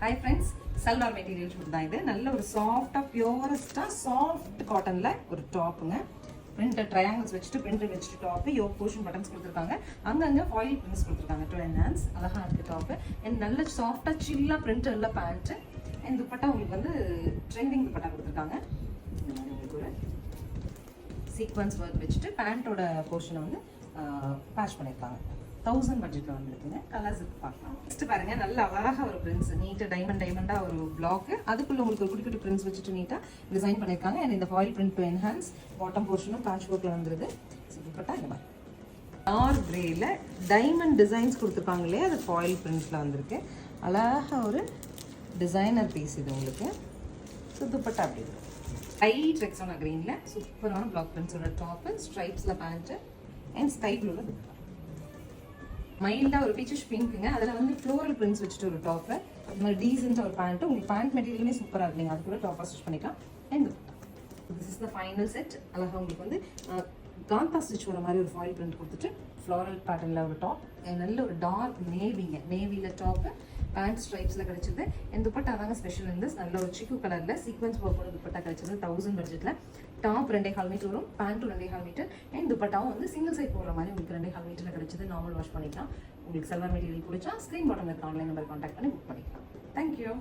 Hi friends, salwar material shoot தான் இது. நல்ல ஒரு சாஃப்டாக பியூரஸ்டாக சாஃப்ட் காட்டனில் ஒரு டாப்புங்க. பிரிண்டட் ட்ரையாங்கிள்ஸ் வச்சுட்டு பிரிண்டட் வச்சுட்டு டாப்பு, யோக் போர்ஷன் பட்டன்ஸ் கொடுத்துருக்காங்க. அங்கங்கே ஃபாயில் பிரிண்ட்ஸ் கொடுத்துருக்காங்க. 2 enhance அழகாக இருக்குது டாப்பு. அண்ட் நல்ல சாஃப்டாக சில்லாக பிரிண்டட்ல பேண்ட்டு. அண்ட் துப்பட்டா உங்களுக்கு வந்து ட்ரெண்டிங் துப்பட்டா கொடுத்துருக்காங்க. இந்த மாதிரி உங்களுக்கு ஒரு சீக்வன்ஸ் ஒர்க் வச்சுட்டு பேண்ட்டோட போர்ஷனை வந்து பேட்ச் பண்ணியிருக்காங்க. 1000 பட்ஜெட்டில் வந்துருக்குங்க. கலர்ஸ் பார்க்கலாம். நெக்ஸ்ட் பாருங்க, நல்ல அழகாக ஒரு பிரிண்ட்ஸ் நீட்டாக டைமண்டாக ஒரு பிளாக்கு. அதுக்குள்ள உங்களுக்கு ஒரு குட்டி குட்டி பிரிண்ட்ஸ் வச்சுட்டு நீட்டாக டிசைன் பண்ணியிருக்காங்க. அண்ட் இந்த foil print to enhance bottom போர்ஷனும் பேட்ச் ஒர்க்கில் வந்துருது. பட்டா இந்த மாதிரி டார்க் கிரேல டைமண்ட் டிசைன்ஸ் கொடுத்துருக்காங்க இல்லையா, அது ஃபாயில் பிரிண்ட்ஸில் வந்திருக்கு. அழகாக ஒரு டிசைனர் பீஸ் இது உங்களுக்கு. ஸோ துப்பட்டா அப்படி இருக்கும். லைட் ரெக்ஸோனா க்ரீனில் சூப்பரான பிளாக் பிரிண்ட்ஸோட டாப்பு, ஸ்ட்ரைப்ஸில் பேண்ட்டு அண்ட் ஸ்கை ப்ளூவில் துப்பட்டா. மைல்டாக ஒரு பீச்சிஷ் பிங்க்குங்க. அதில் வந்து ஃப்ளோரல் பிரிண்ட்ஸ் வச்சுட்டு ஒரு டாப்பு, அது மாதிரி டீசெண்டாக ஒரு பேண்ட்டு. உங்களுக்கு பேண்ட் மெட்டீரியலுமே சூப்பராக இருக்குங்க. அது கூட டாப்பாக ஸ்டிச் பண்ணிக்கலாம். And this is the final set. அழகாக உங்களுக்கு வந்து காந்தா ஸ்டிச் வர மாதிரி ஒரு ஃபாயில் பிரிண்ட் கொடுத்துட்டு ஃப்ளோரல் பேட்டர்னில் ஒரு டாப், நல்ல ஒரு டார்க் நேவியில் டாப்பு, பேண்ட் ஸ்ட்ரைப்ஸில் கிடச்சிது. இந்த துப்பட்டா தாங்க ஸ்பெஷல் இருந்தது. நல்ல ஒரு சிக்கு கலரில் சீக்வன்ஸ் ஒர்க்கோட துப்பட்டா கிடச்சிது. 1000 பட்ஜெட்டில். டாப் 2.5 மீட்டர் வரும், பேண்ட்டும் 2.5 மீட்டர். அண்ட் துப்பட்டாவும் வந்து சிங்கிள் சைட் போடுற மாதிரி உங்களுக்கு 2.5 மீட்டரில் கிடச்சிது. நார்மல் வாஷ் பண்ணிக்கலாம். உங்களுக்கு சல்வார் மெட்டீரியல் பிடிச்சா ஸ்க்ரீன் பாட்டம் இருக்க ஆன்லைன் நம்பர் கான்டாக்ட் பண்ணி புக் பண்ணிக்கலாம். தேங்க்யூ.